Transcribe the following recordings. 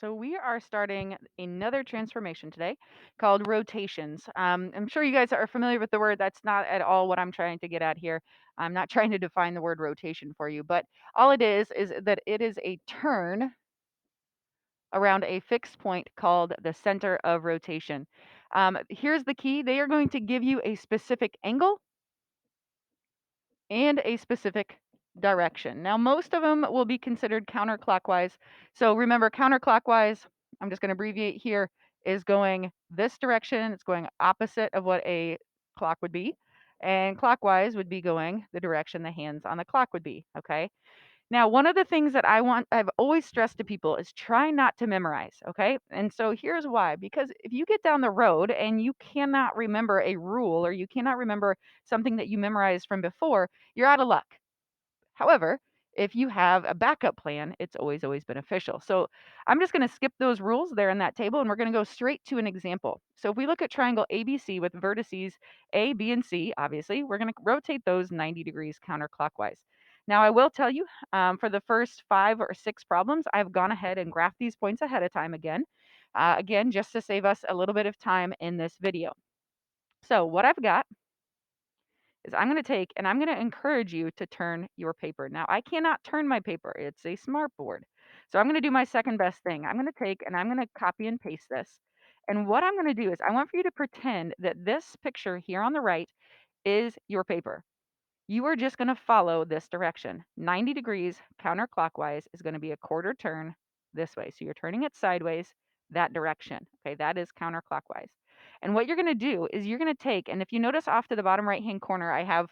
So we are starting another transformation today called rotations. I'm sure you guys are familiar with the word. That's not at all what I'm trying to get at here. I'm not trying to define the word rotation for you, but all it is that it is a turn around a fixed point called the center of rotation. Here's the key. They are going to give you a specific angle and a specific direction. Now, most of them will be considered counterclockwise. So remember, counterclockwise, I'm just going to abbreviate here, is going this direction. It's going opposite of what a clock would be. And clockwise would be going the direction the hands on the clock would be. Okay. Now, one of the things that I've always stressed to people is try not to memorize. Okay. And so here's why. Because if you get down the road and you cannot remember a rule or you cannot remember something that you memorized from before, you're out of luck. However, if you have a backup plan, it's always beneficial. So I'm just going to skip those rules there in that table and we're going to go straight to an example. So if we look at triangle ABC with vertices A, B, and C, obviously, we're going to rotate those 90 degrees counterclockwise. Now, I will tell you for the first 5 or 6 problems, I've gone ahead and graphed these points ahead of time again, just to save us a little bit of time in this video. So what I've got is I'm going to take and I'm going to encourage you to turn your paper. Now, I cannot turn my paper. It's a smart board. So I'm going to do my second best thing. I'm going to take and I'm going to copy and paste this. And what I'm going to do is I want for you to pretend that this picture here on the right is your paper. You are just going to follow this direction. 90 degrees counterclockwise is going to be a quarter turn this way. So you're turning it sideways that direction. Okay, that is counterclockwise. And what you're going to do is you're going to take, and if you notice off to the bottom right hand corner, I have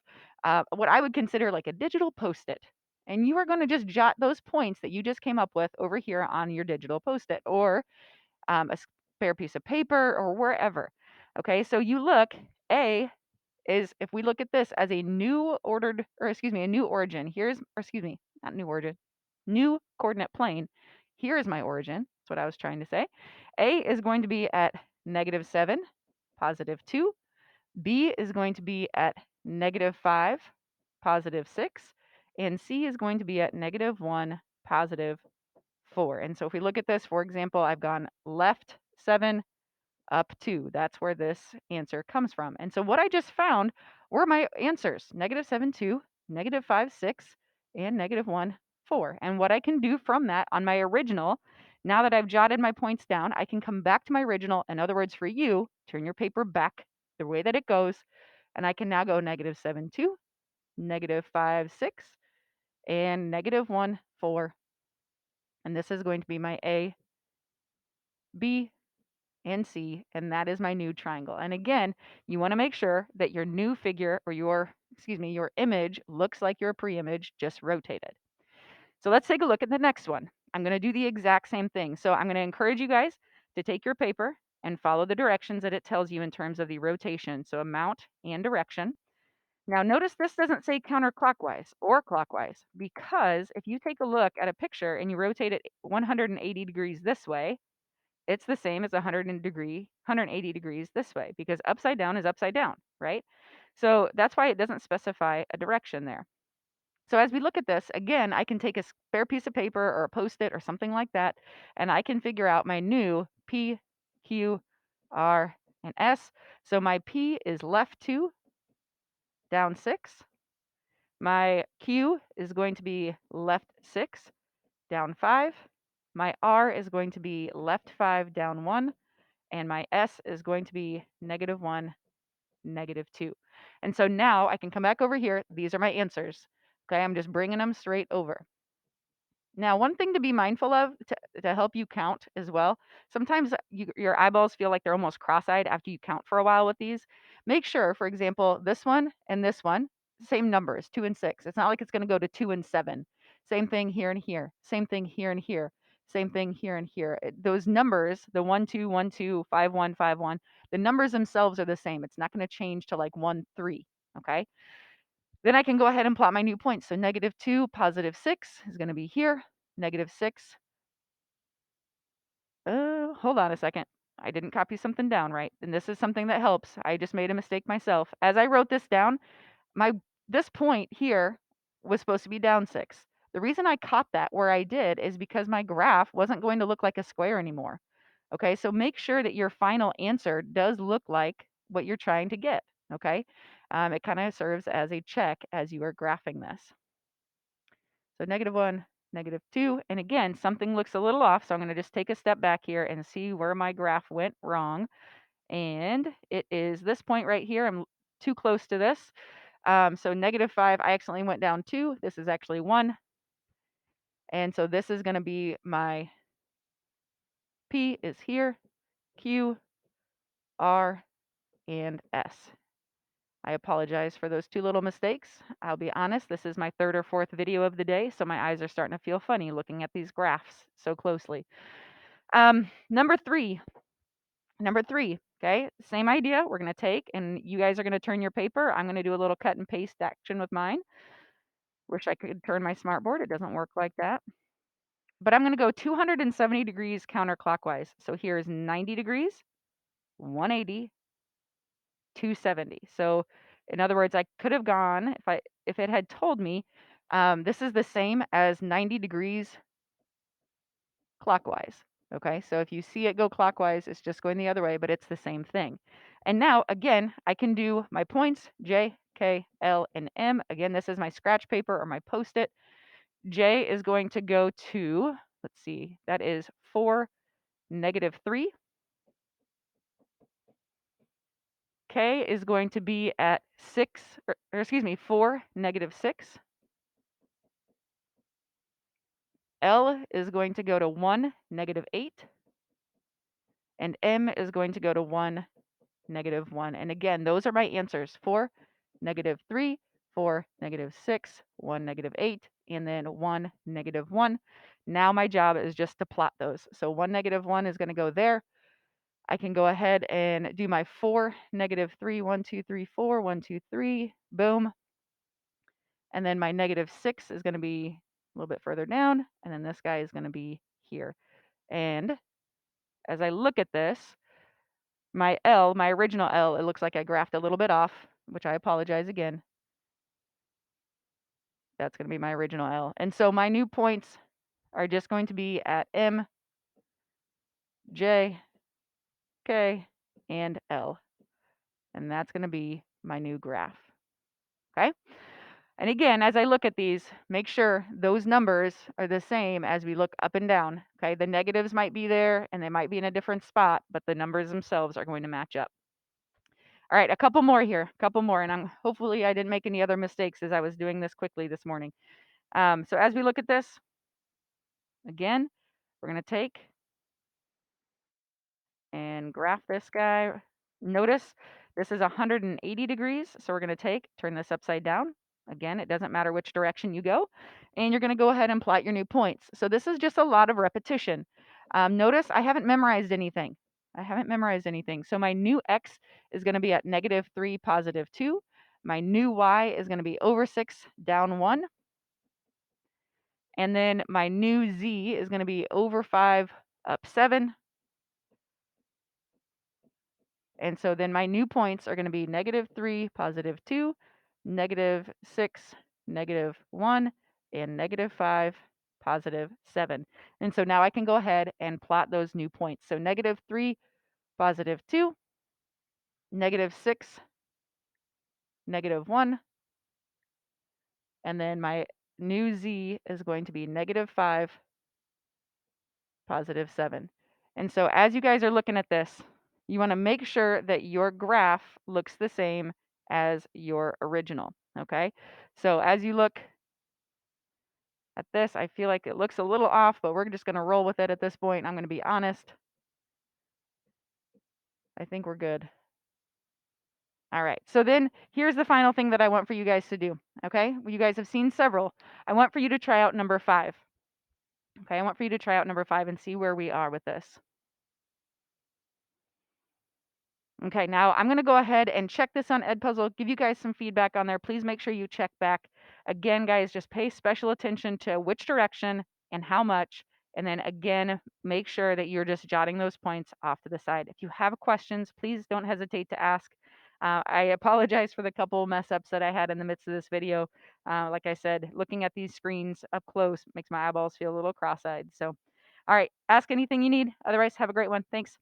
what I would consider like a digital post it. And you are going to just jot those points that you just came up with over here on your digital post it or a spare piece of paper or wherever. Okay, so you look, A, is if we look at this as a new ordered, or excuse me, a new origin, here's, or excuse me, not new origin, new coordinate plane. Here is my origin. That's what I was trying to say. A is going to be at -7, +2. B is going to be at -5, +6. And C is going to be at -1, +4. And so if we look at this, for example, I've gone left 7, up 2. That's where this answer comes from. And so what I just found were my answers: -7, 2, -5, 6, and -1, 4. And what I can do from that on my original, now that I've jotted my points down, I can come back to my original. In other words, for you, turn your paper back the way that it goes, and I can now go -7, 2, -5, 6, and -1, 4. And this is going to be my A, B, and C, and that is my new triangle. And again, you want to make sure that your new figure or your image looks like your pre-image, just rotated. So let's take a look at the next one. I'm going to do the exact same thing. So I'm going to encourage you guys to take your paper and follow the directions that it tells you in terms of the rotation. So amount and direction. Now notice this doesn't say counterclockwise or clockwise, because if you take a look at a picture and you rotate it 180 degrees this way, it's the same as 180 degrees this way, because upside down is upside down, right? So that's why it doesn't specify a direction there. So as we look at this, again, I can take a spare piece of paper or a Post-it or something like that, and I can figure out my new P, Q, R, and S. So my P is left 2, down 6. My Q is going to be left 6, down 5. My R is going to be left 5, down 1. And my S is going to be -1, -2. And so now I can come back over here. These are my answers. Okay, I'm just bringing them straight over. Now, one thing to be mindful of to help you count as well, sometimes your eyeballs feel like they're almost cross-eyed after you count for a while with these. Make sure, for example, this one and this one, same numbers, 2 and 6. It's not like it's going to go to 2 and 7. Same thing here and here. Same thing here and here. Same thing here and here. Those numbers, the 1, 2, 1, 2, 5, 1, 5, 1, the numbers themselves are the same. It's not going to change to like 1, 3. Okay. Then I can go ahead and plot my new points. So -2, +6 is going to be here. -6. Hold on a second. I didn't copy something down right. And this is something that helps. I just made a mistake myself. As I wrote this down, my this point here was supposed to be down 6. The reason I caught that where I did is because my graph wasn't going to look like a square anymore. Okay, so make sure that your final answer does look like what you're trying to get. Okay, it kind of serves as a check as you are graphing this. So -1, -2, and again, something looks a little off, so I'm going to just take a step back here and see where my graph went wrong. And it is this point right here. I'm too close to this. So -5, I accidentally went down 2. This is actually 1. And so this is going to be my P is here, Q, R, and S. I apologize for those 2 little mistakes. I'll be honest, this is my 3rd or 4th video of the day, so my eyes are starting to feel funny looking at these graphs so closely. Number 3. Number 3, okay, same idea. We're going to take, and you guys are going to turn your paper. I'm going to do a little cut and paste action with mine. Wish I could turn my smartboard. It doesn't work like that. But I'm going to go 270 degrees counterclockwise. So here's 90 degrees, 180, 270. So in other words, I could have gone if it had told me this is the same as 90 degrees clockwise. Okay, so if you see it go clockwise, it's just going the other way, but it's the same thing. And now again, I can do my points J, K, L, and M. Again, this is my scratch paper or my post-it. J is going to go to, let's see, that is 4, -3. K is going to be at 6, or excuse me, 4, -6. L is going to go to 1, -8. And M is going to go to 1, -1. And again, those are my answers: 4, -3, 4, -6, 1, -8, and then 1, -1. Now my job is just to plot those. So 1, -1 is going to go there. I can go ahead and do my 4, -3, 1, 2, 3, 4, 1, 2, 3, boom. And then my -6 is going to be a little bit further down, and then this guy is going to be here. And as I look at this, my L, my original L, it looks like I graphed a little bit off, which I apologize again. That's going to be my original L. And so my new points are just going to be at M, J, K, and L. And that's going to be my new graph. Okay? And again, as I look at these, make sure those numbers are the same as we look up and down. Okay? The negatives might be there and they might be in a different spot, but the numbers themselves are going to match up. All right, a couple more here, a couple more, and hopefully I didn't make any other mistakes as I was doing this quickly this morning. So as we look at this, again, we're going to take and graph this guy. Notice this is 180 degrees, so we're going to turn this upside down. Again, it doesn't matter which direction you go, and you're going to go ahead and plot your new points. So this is just a lot of repetition. Notice I haven't memorized anything. So my new x is going to be at -3, +2. My new y is going to be over 6, down 1. And then my new z is going to be over 5, up 7. And so then my new points are going to be -3, +2, -6, -1, and -5, +7. And so now I can go ahead and plot those new points. So -3, +2, -6, -1, and then my new z is going to be -5, +7. And so as you guys are looking at this, you want to make sure that your graph looks the same as your original. Okay. So as you look at this, I feel like it looks a little off, but we're just going to roll with it at this point. I'm going to be honest. I think we're good. All right. So then here's the final thing that I want for you guys to do. Okay. Well, you guys have seen several. I want for you to try out number 5. Okay. I want for you to try out number 5 and see where we are with this. Okay, now I'm going to go ahead and check this on Edpuzzle, give you guys some feedback on there. Please make sure you check back. Again, guys, just pay special attention to which direction and how much. And then again, make sure that you're just jotting those points off to the side. If you have questions, please don't hesitate to ask. I apologize for the couple mess ups that I had in the midst of this video. Like I said, looking at these screens up close makes my eyeballs feel a little cross-eyed. So, all right, ask anything you need. Otherwise, have a great one. Thanks.